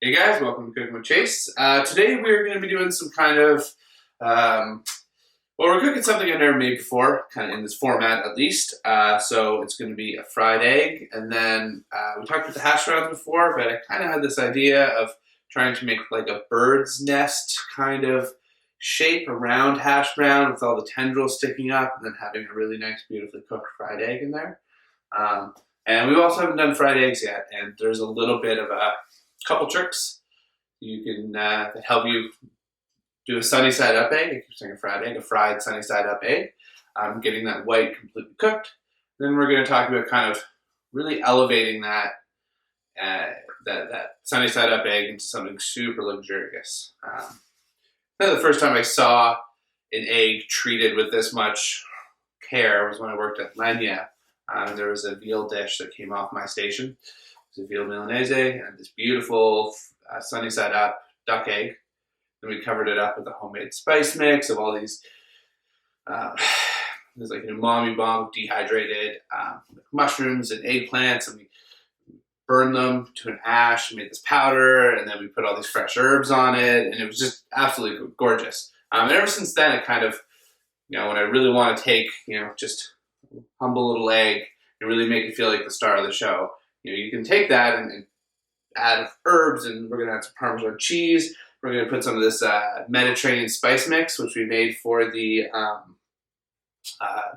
Hey guys, welcome to Cooking with Chase. Today we're going to be doing some kind of, we're cooking something I've never made before, kind of in this format at least. So it's going to be a fried egg, and then we talked about the hash browns before, but I kind of had this idea of trying to make like a bird's nest kind of shape around hash brown with all the tendrils sticking up, and then having a really nice, beautifully cooked fried egg in there. And we also haven't done fried eggs yet, and there's a little bit of a couple tricks you can that help you do a sunny side up egg. I keep saying a fried egg, a fried sunny side up egg. Getting that white completely cooked. Then we're going to talk about kind of really elevating that that sunny side up egg into something super luxurious. The first time I saw an egg treated with this much care was when I worked at Lenya. There was a veal dish that came off my station. It was a veal Milanese and this beautiful sunny side up duck egg. Then we covered it up with a homemade spice mix of all these. There's like an umami bomb of dehydrated mushrooms and eggplants, and we burned them to an ash and made this powder, and then we put all these fresh herbs on it, and it was just absolutely gorgeous. And ever since then, it kind of, when I really want to take, just a humble little egg and really make it feel like the star of the show, you can take that and add herbs, and we're going to add some Parmesan cheese. We're going to put some of this Mediterranean spice mix, which we made for the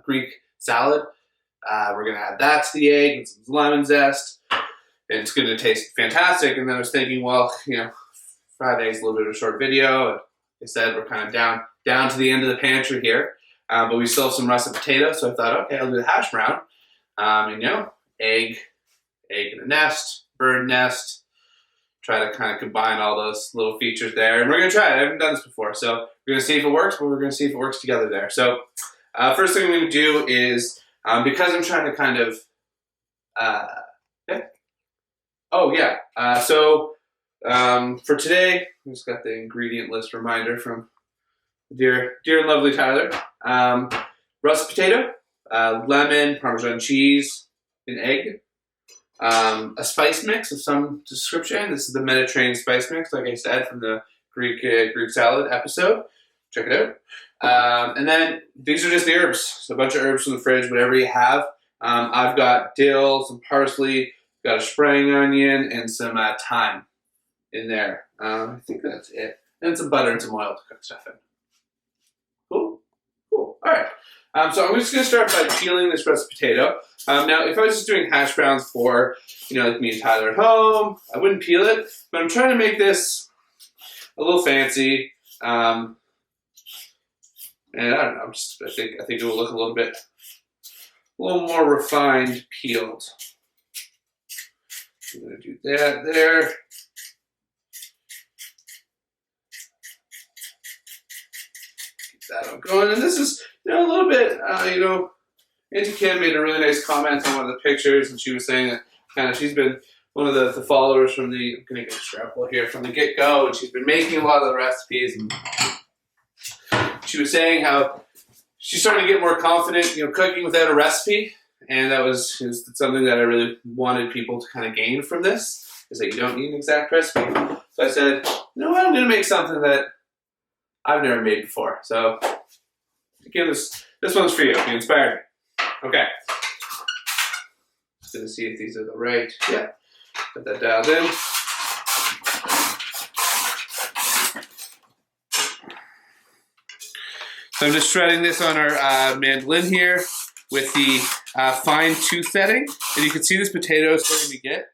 Greek salad. We're going to add that to the egg and some lemon zest. And it's going to taste fantastic. And then I was thinking, well, fried eggs, a little bit of a short video. And like I said, we're kind of down to the end of the pantry here. But we still have some russet potatoes. So I thought, okay, I'll do the hash brown. Egg in a nest, bird nest. Try to kind of combine all those little features there. And we're going to try it. I haven't done this before. So we're going to see if it works, but we're going to see if it works together there. So first thing I'm going to do is, because I'm trying to kind of, for today, I just got the ingredient list reminder from dear and lovely Tyler. Russet potato, lemon, Parmesan cheese, an egg, a spice mix of some description. This is the Mediterranean spice mix, like I said, from the Greek salad episode. Check it out. And then these are just the herbs. So a bunch of herbs from the fridge, whatever you have. I've got dill, some parsley, got a spring onion, and some thyme in there. I think that's it. And some butter and some oil to cook stuff in. Cool. All right. So I'm just going to start by peeling this russet potato. Now, if I was just doing hash browns for, like me and Tyler at home, I wouldn't peel it. But I'm trying to make this a little fancy. And I don't know. I think it will look a little more refined peeled. I'm going to do that there. Get that all going. And this is, a little bit, Auntie Kim made a really nice comment on one of the pictures, and she was saying that kind of she's been one of the followers from the, I'm going to get a Scrambled here, from the get-go, and she's been making a lot of the recipes, and she was saying how she's starting to get more confident, cooking without a recipe, and that was something that I really wanted people to kind of gain from this, is that you don't need an exact recipe. So I said, what, I'm going to make something that I've never made before. So again, this one's for you. You inspired me. Okay. Just going to see if these are the right. Yeah. Put that dialed in. So I'm just shredding this on our mandolin here with the fine tooth setting. And you can see this potato is starting to get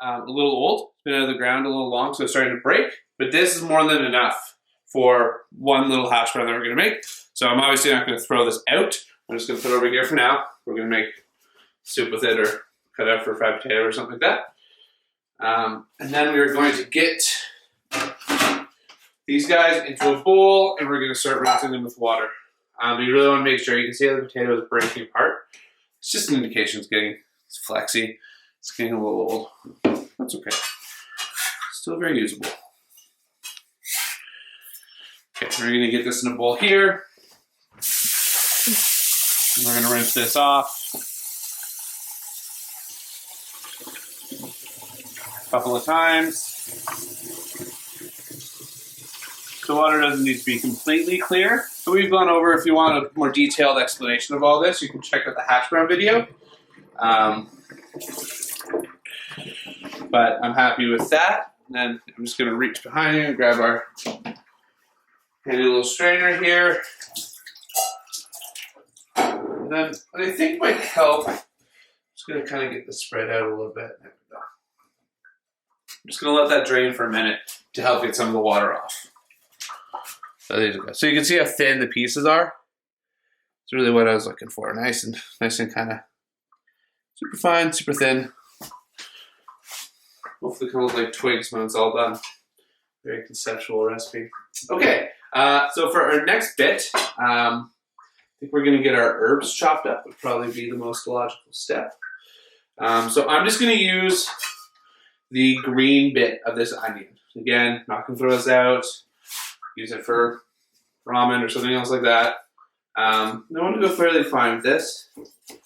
a little old. It's been out of the ground a little long, so it's starting to break. But this is more than enough for one little hash brown that we're going to make. So I'm obviously not going to throw this out. I'm just going to put it over here for now. We're going to make soup with it or cut it out for a fried potato or something like that. And then we're going to get these guys into a bowl, and we're going to start rinsing them with water. You really want to make sure you can see how the potato is breaking apart. It's just an indication it's flexy. It's getting a little old. That's okay. Still very usable. Okay, we're going to get this in a bowl here. And we're going to rinse this off a couple of times. The water doesn't need to be completely clear. So we've gone over, if you want a more detailed explanation of all this, you can check out the hash brown video. But I'm happy with that. And then I'm just gonna reach behind you and grab our handy little strainer here. And then what I think might help, I'm just gonna kind of get this spread out a little bit. There we go. I'm just gonna let that drain for a minute to help get some of the water off. So there you go. So you can see how thin the pieces are. It's really what I was looking for. Nice and kind of super fine, super thin. Hopefully it kind of look like twigs when it's all done. Very conceptual recipe. Okay, so for our next bit, I think we're gonna get our herbs chopped up. Would probably be the most logical step. So I'm just gonna use the green bit of this onion. Again, not gonna throw this out. Use it for ramen or something else like that. I want to go fairly fine with this.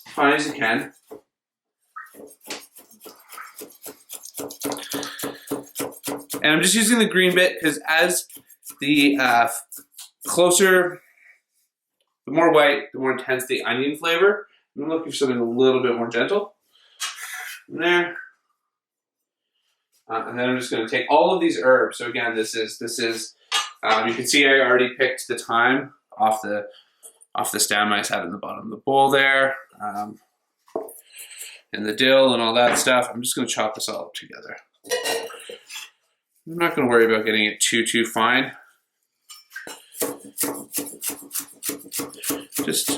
Fine as you can. And I'm just using the green bit because as the closer, the more white, the more intense the onion flavor. I'm looking for something a little bit more gentle. In there. And then I'm just going to take all of these herbs. So again, this is you can see I already picked the thyme off the stem I just had in the bottom of the bowl there. And the dill and all that stuff. I'm just going to chop this all up together. I'm not going to worry about getting it too fine. Just,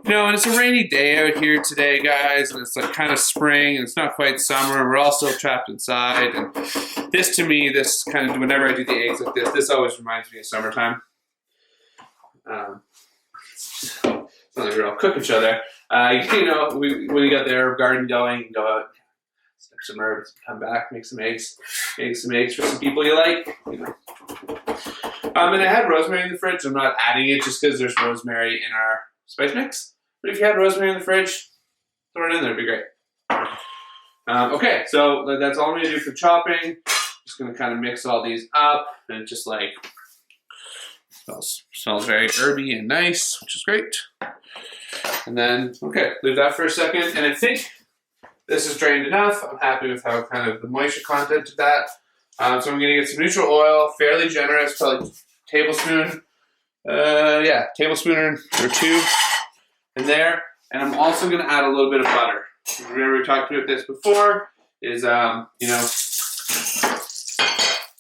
you know, and it's a rainy day out here today, guys, and it's like kind of spring, and it's not quite summer, and we're all still trapped inside. And this, to me, this kind of, whenever I do the eggs like this always reminds me of summertime. It's not like we're all cook each other. You know, when you got the herb garden going, you can go out, snip some herbs, come back, make some eggs for some people you like. You know. And I had rosemary in the fridge. I'm not adding it just because there's rosemary in our spice mix. But if you had rosemary in the fridge, throw it in there, it'd be great. Okay, so that's all I'm gonna do for chopping. Just gonna kind of mix all these up, and it just like smells very herby and nice, which is great. And then, okay, leave that for a second. And I think this is drained enough. I'm happy with how kind of the moisture content of that. So I'm gonna get some neutral oil, fairly generous, probably tablespoon. Tablespoon or two in there. And I'm also gonna add a little bit of butter. Remember we talked about this before, is you know,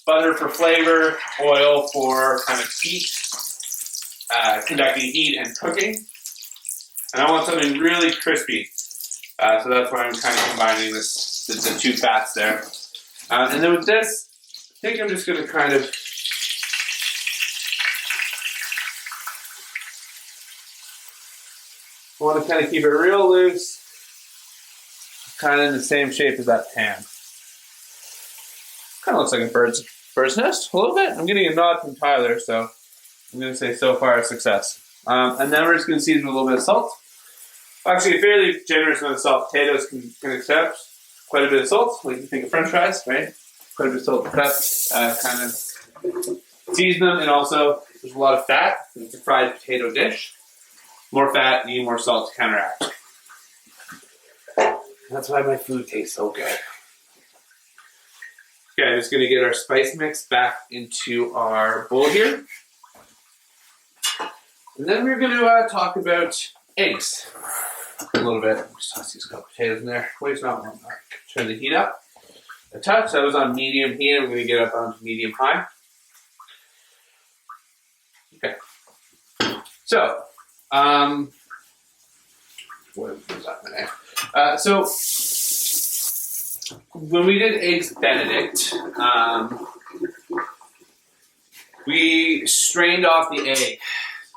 butter for flavor, oil for kind of heat, conducting heat and cooking. And I want something really crispy. So that's why I'm kind of combining the two fats there. And then with this, I think I'm just gonna kind of I want to kind of keep it real loose, kind of in the same shape as that pan. Kind of looks like a bird's nest a little bit. I'm getting a nod from Tyler, so I'm going to say so far a success. And then we're just going to season with a little bit of salt. Actually, a fairly generous amount of salt. Potatoes can accept quite a bit of salt. Like you think of French fries, right? Quite a bit of salt to cut, kind of season them, and also there's a lot of fat. It's a fried potato dish. More fat, need more salt to counteract. That's why my food tastes so good. Okay, I'm just going to get our spice mix back into our bowl here. And then we're going to talk about eggs a little bit. Just toss these couple potatoes in there. Wait, it's not warm. Turn the heat up a touch. That was on medium heat. I'm going to get up onto medium high. Okay. So, what was that name? So when we did eggs Benedict, we strained off the egg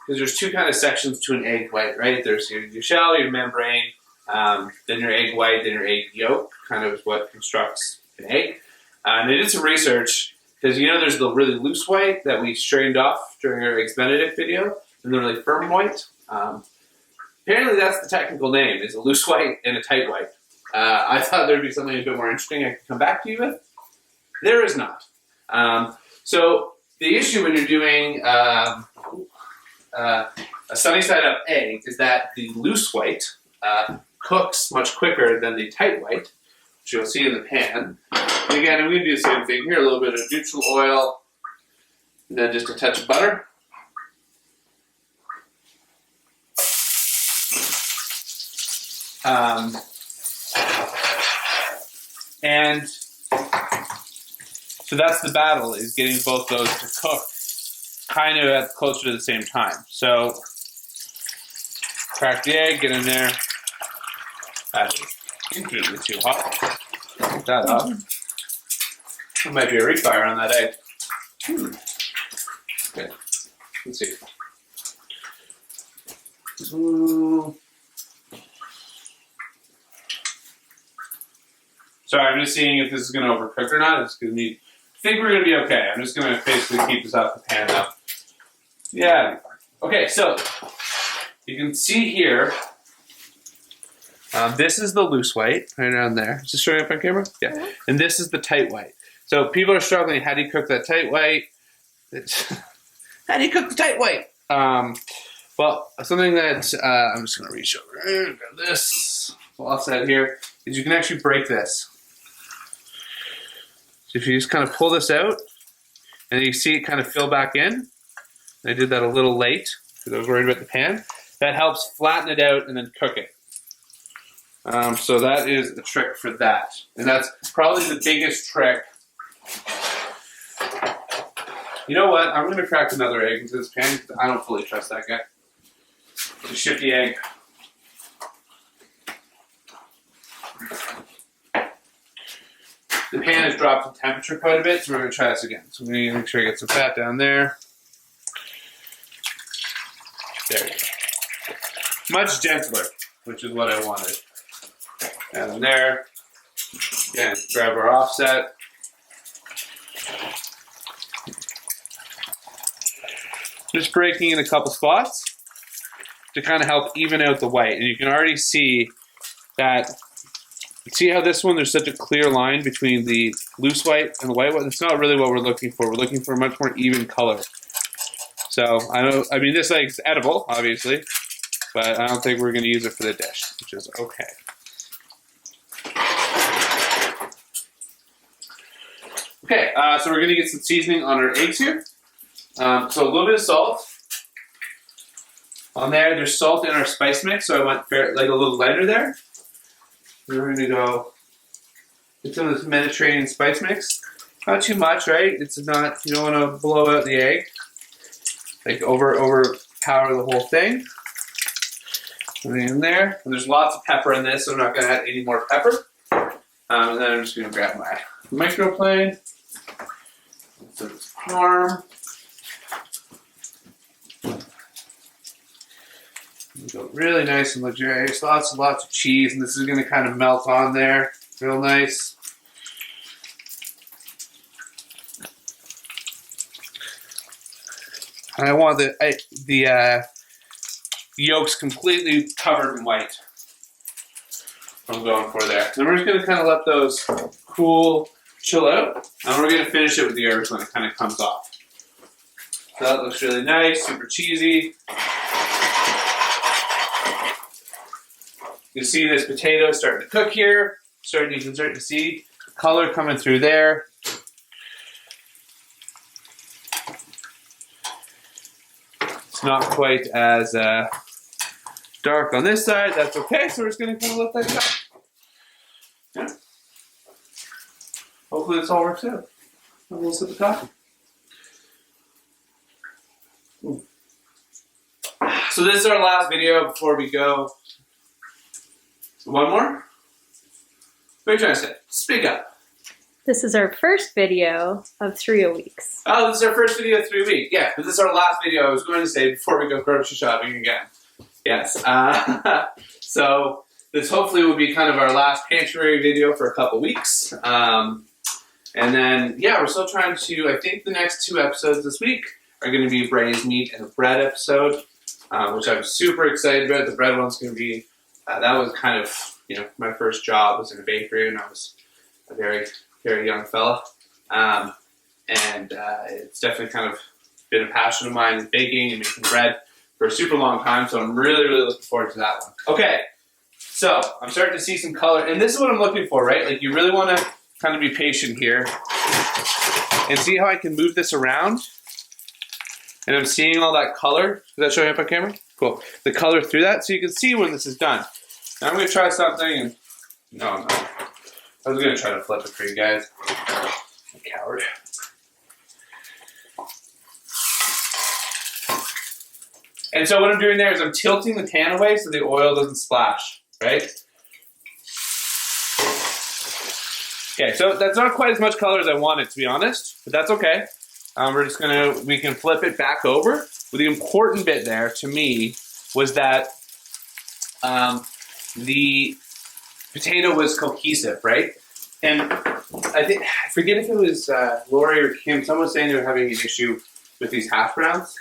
because there's two kind of sections to an egg white, right? There's your shell, your membrane, then your egg white, then your egg yolk, kind of is what constructs an egg. And I did some research because you know there's the really loose white that we strained off during our eggs Benedict video, and the really firm white. Apparently that's the technical name, is a loose white and a tight white. I thought there'd be something a bit more interesting I could come back to you with. There is not. So the issue when you're doing a sunny side up egg is that the loose white cooks much quicker than the tight white, which you'll see in the pan. And again, I'm going to do the same thing here, a little bit of neutral oil, and then just a touch of butter. And so that's the battle, is getting both those to cook kind of at closer to the same time. So crack the egg, get in there. That is infinitely too hot. Take that off. There might be a refire on that egg. Okay, let's see. Sorry, I'm just seeing if this is going to overcook or not. It's going to need. I think we're going to be okay. I'm just going to basically keep this off the pan now. Yeah. Okay, so you can see here. This is the loose white right around there. Is this showing up on camera? Yeah. And this is the tight white. So people are struggling. How do you cook that tight white? How do you cook the tight white? Well, something that I'm just going to reach over and grab this offset here is you can actually break this. So if you just kind of pull this out, and you see it kind of fill back in. I did that a little late because I was worried about the pan. That helps flatten it out and then cook it. So that is the trick for that. And that's probably the biggest trick. You know what? I'm going to crack another egg into this pan because I don't fully trust that guy. Just shift the egg. The pan has dropped in temperature quite a bit, so we're going to try this again. So we need to make sure I get some fat down there. There we go. Much gentler, which is what I wanted. And there. Again, grab our offset. Just breaking in a couple spots to kind of help even out the white. And you can already see that. See how this one, there's such a clear line between the loose white and the white one? It's not really what we're looking for. We're looking for a much more even color. So, I mean, this egg's edible, obviously, but I don't think we're going to use it for the dish, which is okay. Okay, so we're going to get some seasoning on our eggs here. So a little bit of salt. On there, there's salt in our spice mix, so I went like a little lighter there. We're going to go get some of this Mediterranean spice mix. Not too much, right? It's not, you don't want to blow out the egg. Like overpower the whole thing. Put it in there. And there's lots of pepper in this, so I'm not going to add any more pepper. And then I'm just going to grab my microplane. Some parm. Go really nice and luxurious. Lots and lots of cheese, and this is going to kind of melt on there. Real nice. And I want the yolks completely covered in white. I'm going for there. Then we're just going to kind of let those cool, chill out, and we're going to finish it with the herbs when it kind of comes off. So that looks really nice, super cheesy. You can see this potato starting to cook here. You can start to see the color coming through there. It's not quite as dark on this side. That's okay. So we're just going to kind of let that go. Yeah. Hopefully this all works out. And we'll sip the coffee. Ooh. So this is our last video before we go. One more? What are you trying to say? Speak up. This is our first video of 3 weeks. Oh, this is our first video of 3 weeks. Yeah, but this is our last video I was going to say before we go grocery shopping again. Yes. So this hopefully will be kind of our last pantry video for a couple weeks. And then, yeah, we're still trying to, I think the next 2 episodes this week are going to be braised meat and a bread episode, which I'm super excited about. The bread one's going to be, that was kind of, my first job was in a bakery when I was a very, very young fella. and it's definitely kind of been a passion of mine, is baking and making bread for a super long time, so I'm really, really looking forward to that one. Okay, so I'm starting to see some color, and this is what I'm looking for, right? Like, you really want to kind of be patient here and see how I can move this around. And I'm seeing all that color. Is that showing up on camera? Cool. The color through that, so you can see when this is done. Now I'm going to try something, and no. I was going to try to flip it for you guys. I'm a coward. And so what I'm doing there is I'm tilting the pan away so the oil doesn't splash, right? Okay, so that's not quite as much color as I wanted, to be honest, but that's okay. We can flip it back over. But the important bit there, to me, was that the potato was cohesive, right? And I forget if it was Lori or Kim, someone was saying they were having an issue with these hash browns.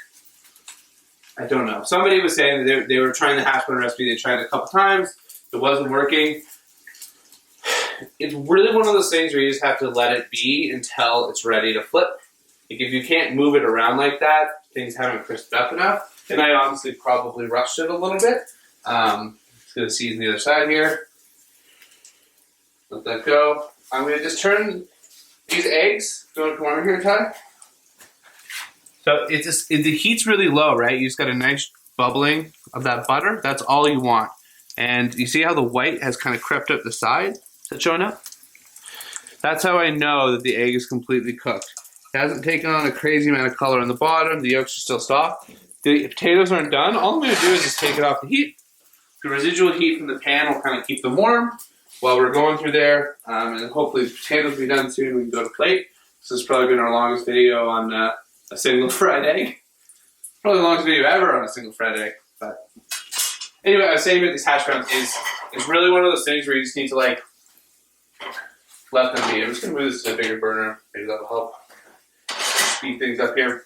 I don't know. Somebody was saying that they were trying the hash brown recipe. They tried it a couple times. It wasn't working. It's really one of those things where you just have to let it be until it's ready to flip. Like, if you can't move it around like that, things haven't crisped up enough. And I honestly probably rushed it a little bit. Just going to season the other side here. Let that go. I'm going to just turn these eggs. Do you want to come over here, Ty? So the heat's really low, right? You just got a nice bubbling of that butter. That's all you want. And you see how the white has kind of crept up the side? Is that showing up? That's how I know that the egg is completely cooked. It hasn't taken on a crazy amount of color on the bottom. The yolks are still soft. The potatoes aren't done. All I'm going to do is just take it off the heat. The residual heat from the pan will kind of keep them warm while we're going through there. And then hopefully the potatoes will be done soon. We can go to plate. This has probably been our longest video on a single fried egg. Probably the longest video ever on a single fried egg. But anyway, I was saying about these hash browns is really one of those things where you just need to like let them be. I'm just going to move this to a bigger burner. Maybe that'll help speed things up here.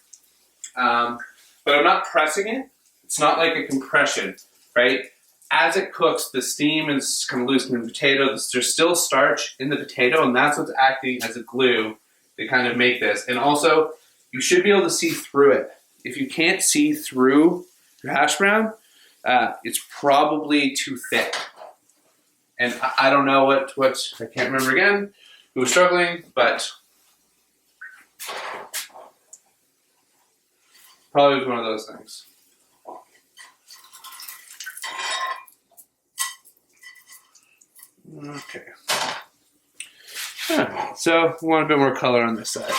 But I'm not pressing it. It's not like a compression, right? As it cooks, the steam is kind of loosening the potato. There's still starch in the potato, and that's what's acting as a glue to kind of make this. And also, you should be able to see through it. If you can't see through your hash brown, it's probably too thick. And I don't know what I can't remember again who was struggling, but probably was one of those things. Okay. Yeah. So we want a bit more color on this side.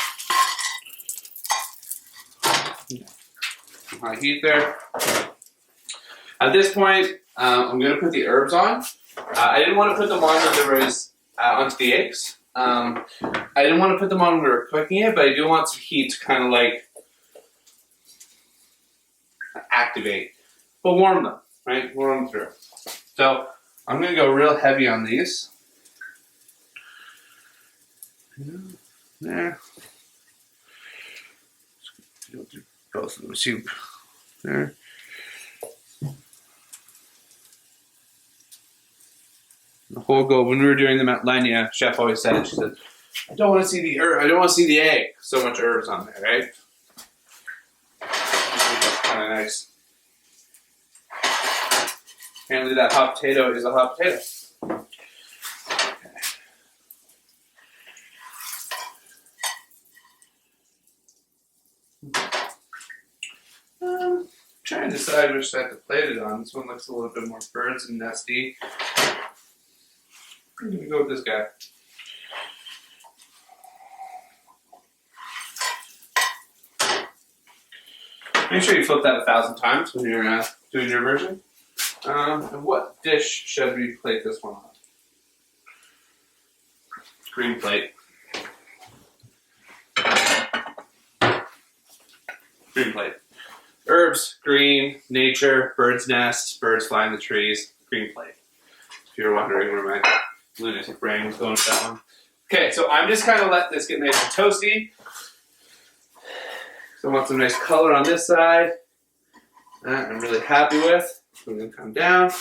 High heat there. At this point, I'm going to put the herbs on. I didn't want to put them on when there was onto the eggs. I didn't want to put them on when we were cooking it, but I do want some heat to kind of like activate, but warm them, right? Warm them through. So I'm going to go real heavy on these. There. Do both of them. See there. The whole goal, when we were doing them at Lenya, chef always said it. She said, I don't want to see the herb. I don't want to see the egg. So much herbs on there, right? That's kind of nice. Apparently that hot potato is a hot potato. Trying to decide which side to plate it on. This one looks a little bit more birds and nesty. I'm going to go with this guy. Make sure you flip that 1,000 times when you're doing your version. And what dish should we plate this one on? Green plate. Green plate. Herbs, green, nature, bird's nests, birds flying the trees, green plate. If you're wondering where my lunatic brain was going with that one. Okay, so I'm just kind of letting this get nice and toasty. So I want some nice color on this side. That I'm really happy with. So I'm going to come down,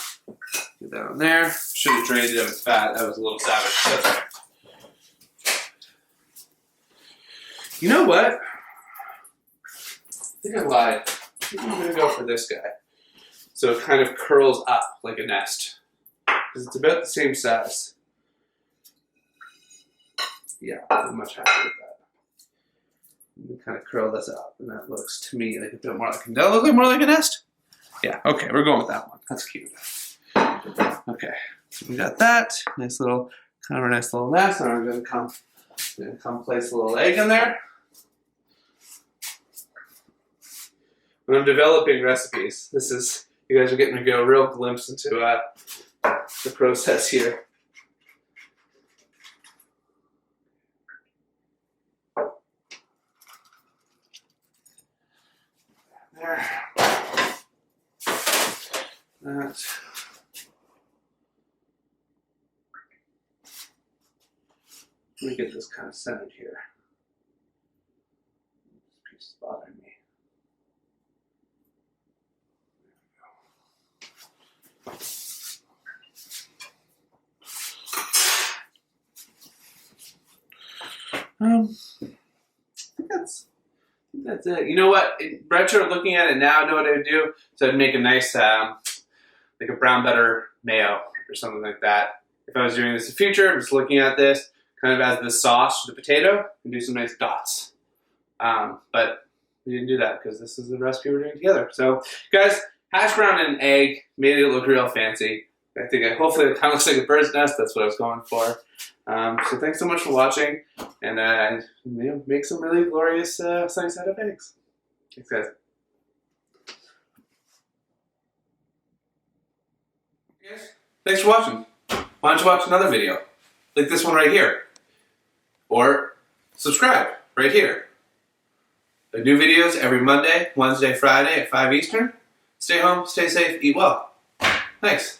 get that on there. Should have drained it of its fat. That was a little savage. That's right. You know what? I think I lied. I think I'm gonna go for this guy. So it kind of curls up like a nest. Because it's about the same size. Yeah, I'm much happier with that. You kind of curl this up, and that looks to me like a bit more like a, does that look like more like a nest? Yeah, okay, we're going with that one. That's cute. Okay, so we got that. Nice little, kind of a nice little nest. And I'm gonna come place a little egg in there. When I'm developing recipes, you guys are getting to go a real glimpse into the process here. There. That. Let me get this kind of centered here. This piece is bothering me. I think that's it. You know what? Retro, looking at it now, I know what I would do. So I'd make a nice, like a brown butter mayo or something like that. If I was doing this in the future, I'm just looking at this kind of as the sauce to the potato and do some nice dots. But we didn't do that because this is the recipe we're doing together. So, guys, hash brown and egg made it look real fancy. Hopefully it kind of looks like a bird's nest. That's what I was going for. So thanks so much for watching, and make some really glorious sunny side up eggs. Thanks, guys. Thanks for watching. Why don't you watch another video, like this one right here, or subscribe right here. The new videos every Monday, Wednesday, Friday at 5 Eastern. Stay home, stay safe, eat well. Thanks.